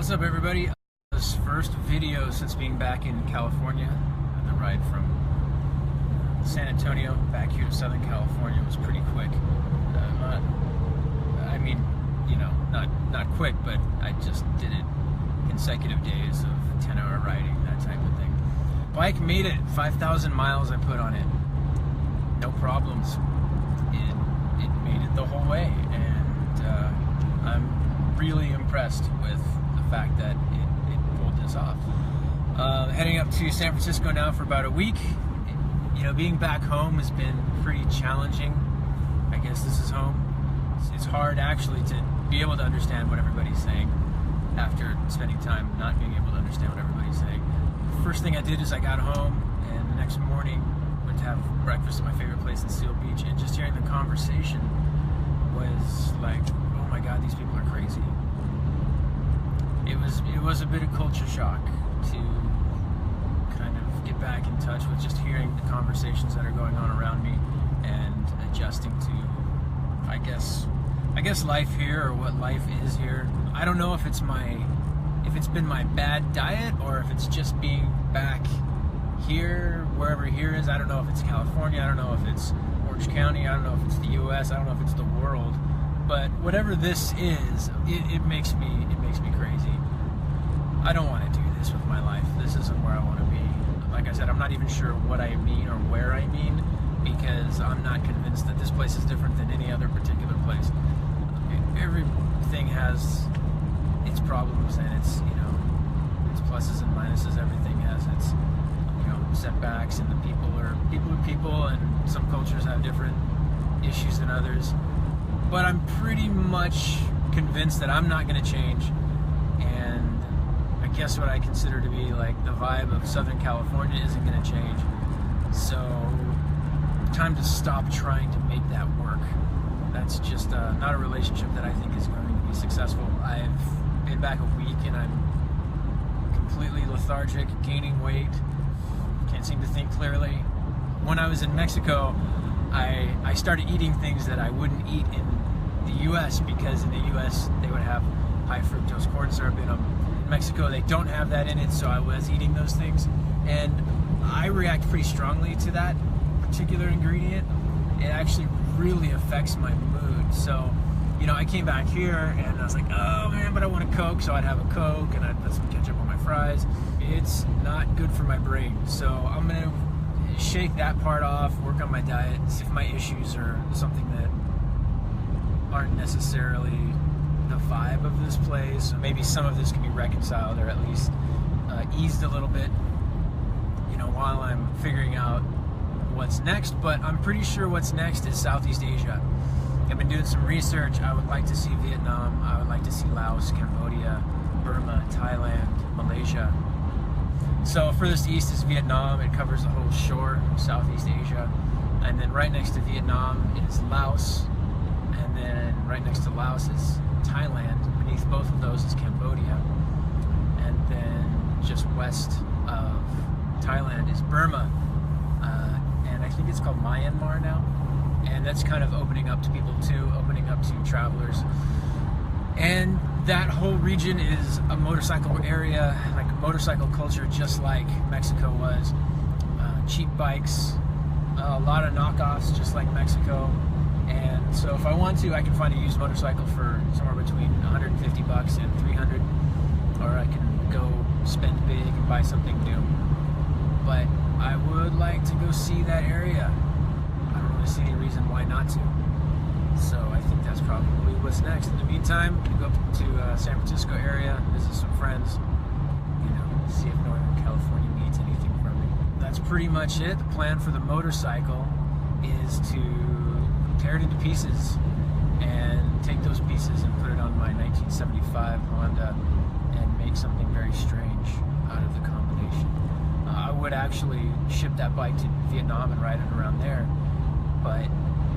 What's up, everybody? This first video since being back in California. The ride from San Antonio back here to Southern California was pretty quick. Not quick, but I just did it consecutive days of 10-hour riding, that type of thing. Bike made it. 5,000 miles I put on it. No problems. It made it the whole way, and I'm really impressed with the fact that it pulled this off. Heading up to San Francisco now for about a week. Being back home has been pretty challenging. I guess this is home. It's hard actually to be able to understand what everybody's saying after spending time not being able to understand what everybody's saying. First thing I did is I got home, and the next morning went to have breakfast at my favorite place in Seal Beach, and just hearing the conversation was like, oh my God, these people are crazy. It was a bit of culture shock to kind of get back in touch with just hearing the conversations that are going on around me and adjusting to, I guess life here, or what life is here. I don't know if it's been my bad diet, or if it's just being back here, wherever here is. I don't know if it's California, I don't know if it's Orange County, I don't know if it's the US, I don't know if it's the world, but whatever this is, it makes me crazy. I don't want to do this with my life. This isn't where I want to be. Like I said, I'm not even sure what I mean or where I mean, because I'm not convinced that this place is different than any other particular place. Everything has its problems and its pluses and minuses. Everything has its setbacks, and the people are people, and some cultures have different issues than others. But I'm pretty much convinced that I'm not going to change, and I guess what I consider to be like the vibe of Southern California isn't going to change. So time to stop trying to make that work. That's just not a relationship that I think is going to be successful. I've been back a week and I'm completely lethargic, gaining weight, can't seem to think clearly. When I was in Mexico, I started eating things that I wouldn't eat in the US, because in the US they would have high fructose corn syrup in them. In Mexico they don't have that in it, so I was eating those things, and I react pretty strongly to that particular ingredient. It actually really affects my mood. So, I came back here and I was like, oh man, but I want a Coke. So I'd have a Coke and I'd put some ketchup on my fries. It's not good for my brain. So I'm going to shake that part off, work on my diet, see if my issues are something that aren't necessarily the vibe of this place. Maybe some of this can be reconciled, or at least eased a little bit, while I'm figuring out what's next. But I'm pretty sure what's next is Southeast Asia. I've been doing some research. I would like to see Vietnam. I would like to see Laos, Cambodia, Burma, Thailand, Malaysia. So furthest east is Vietnam. It covers the whole shore of Southeast Asia. And then right next to Vietnam is Laos. And then right next to Laos is Thailand. Beneath both of those is Cambodia. And then just west of Thailand is Burma. And I think it's called Myanmar now. And that's kind of opening up to people too, opening up to travelers. And that whole region is a motorcycle area, like a motorcycle culture, just like Mexico was. Cheap bikes, a lot of knockoffs, just like Mexico. And so if I want to, I can find a used motorcycle for somewhere between $150 and $300, or I can go spend big and buy something new. But I would like to go see that area. I don't really see any reason why not to. So I think that's probably what's next. In the meantime, I'm gonna go up to San Francisco area, visit some friends, see if Northern California needs anything from me. That's pretty much it. The plan for the motorcycle is to tear it into pieces and take those pieces and put it on my 1975 Honda and make something very strange out of the combination. I would actually ship that bike to Vietnam and ride it around there, but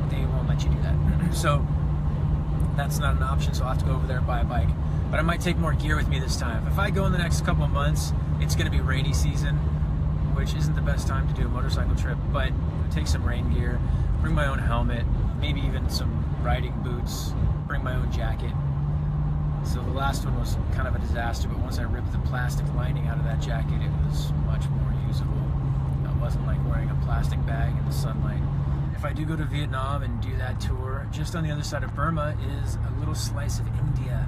they won't let you do that. So that's not an option, so I'll have to go over there and buy a bike. But I might take more gear with me this time. If I go in the next couple of months, it's going to be rainy season, which isn't the best time to do a motorcycle trip, but take some rain gear, bring my own helmet, maybe even some riding boots, bring my own jacket, So the last one was kind of a disaster, but once I ripped the plastic lining out of that jacket, it was much more usable. It wasn't like wearing a plastic bag in the sunlight. If I do go to Vietnam and do that tour, just on the other side of Burma is a little slice of India.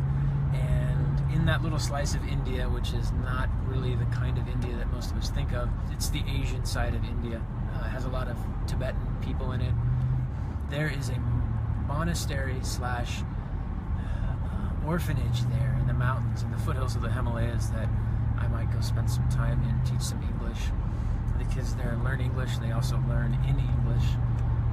And in that little slice of India, which is not really the kind of India that most of us think of, it's the Asian side of India. It has a lot of Tibetan people in it. There is a monastery slash orphanage there in the mountains, in the foothills of the Himalayas, that I might go spend some time in, teach some English. The kids there learn English, they also learn in English,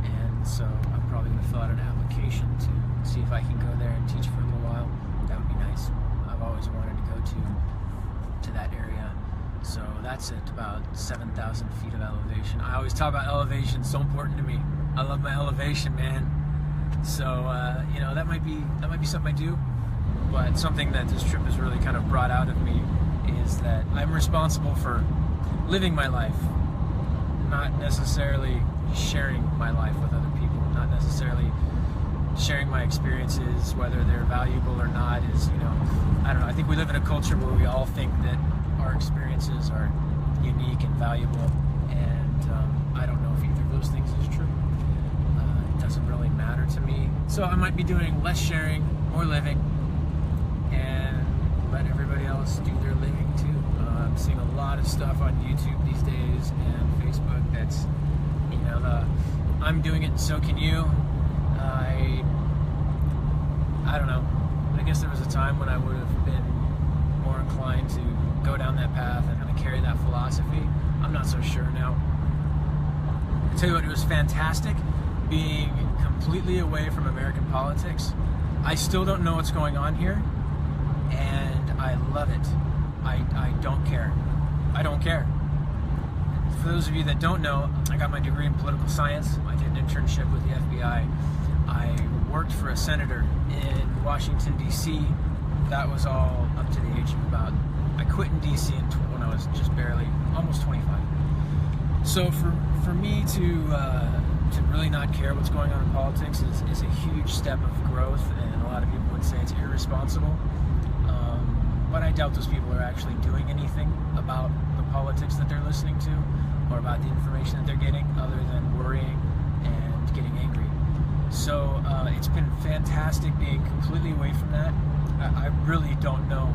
and so I'm probably going to fill out an application to see if I can go there and teach for a little while. That would be nice. I've always wanted to go to that area. So that's at about 7,000 feet of elevation. I always talk about elevation, so important to me. I love my elevation, man. So you know, that might be something I do. But something that this trip has really kind of brought out of me is that I'm responsible for living my life, not necessarily sharing my life with other people, not necessarily sharing my experiences, whether they're valuable or not. Is, you know, I don't know, I think we live in a culture where we all think that our experiences are unique and valuable, and I don't know if either of those things is true. It doesn't really matter to me. So I might be doing less sharing, more living, and let everybody else do their living too. I'm seeing a lot of stuff on YouTube these days and Facebook that's, you know, I'm doing it and so can you. I don't know. I guess there was a time when I would have been more inclined to go down that path and kind of carry that philosophy. I'm not so sure now. I tell you what, it was fantastic being completely away from American politics. I still don't know what's going on here, and I love it. I don't care. I don't care. For those of you that don't know, I got my degree in political science. I did an internship with the FBI. I worked for a senator in Washington, D.C. That was all up to the age of about, I quit in D.C. when I was just barely, almost 25. So for me to really not care what's going on in politics is a huge step of growth, and a lot of people would say it's irresponsible. But I doubt those people are actually doing anything about the politics that they're listening to, or about the information that they're getting, other than worrying and getting angry. So it's been fantastic being completely away from that. I really don't know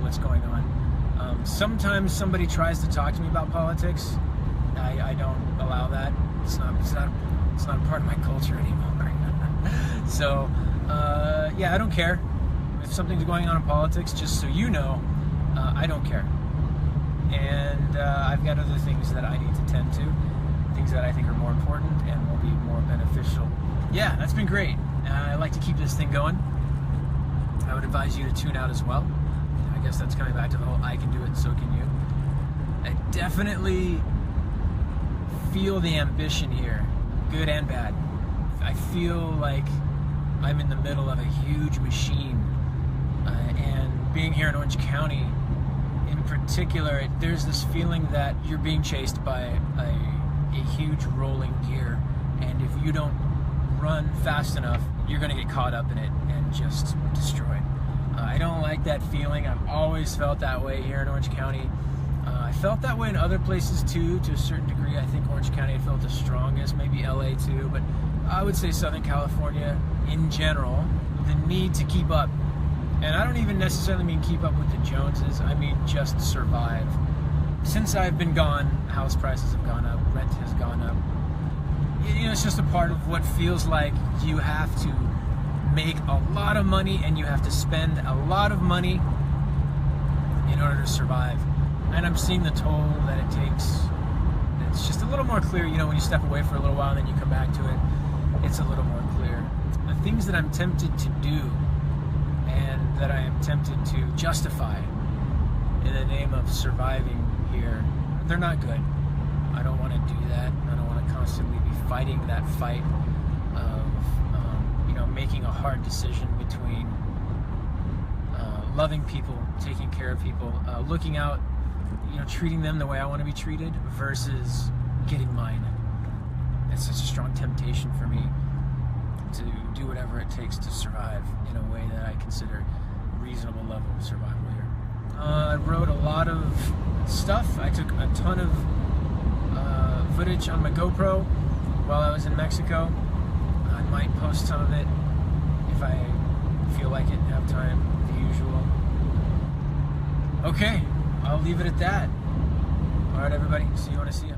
what's going on. Sometimes somebody tries to talk to me about politics. I don't allow that. It's not a part of my culture anymore. So yeah, I don't care. If something's going on in politics, just so you know, I don't care. And I've got other things that I need to tend to, things that I think are more important and will be more beneficial. Yeah, that's been great. I like to keep this thing going. I would advise you to tune out as well. I guess that's coming back to the whole I can do it and so can you. I definitely feel the ambition here, good and bad. I feel like I'm in the middle of a huge machine. And being here in Orange County in particular, there's this feeling that you're being chased by a huge rolling gear, and if you don't run fast enough, you're going to get caught up in it and just destroyed. I don't like that feeling. I've always felt that way here in Orange County. I felt that way in other places too, to a certain degree. I think Orange County I felt the strongest, maybe LA too, but I would say Southern California in general, the need to keep up. And I don't even necessarily mean keep up with the Joneses, I mean just survive. Since I've been gone, house prices have gone up, rent has gone up. You know, it's just a part of what feels like you have to make a lot of money and you have to spend a lot of money in order to survive. And I'm seeing the toll that it takes. It's just a little more clear, you know, when you step away for a little while and then you come back to it, it's a little more clear. The things that I'm tempted to do and that I am tempted to justify in the name of surviving here, they're not good. I don't want to do that. I don't want to constantly be fighting that fight of, you know, making a hard decision between loving people, taking care of people, looking out, you know, treating them the way I want to be treated versus getting mine. It's such a strong temptation for me to do whatever it takes to survive in a way that I consider reasonable level of survival here. I wrote a lot of stuff. I took a ton of footage on my GoPro while I was in Mexico. I might post some of it if I feel like it and have time, the usual. Okay, I'll leave it at that. All right, everybody. See you when I see you.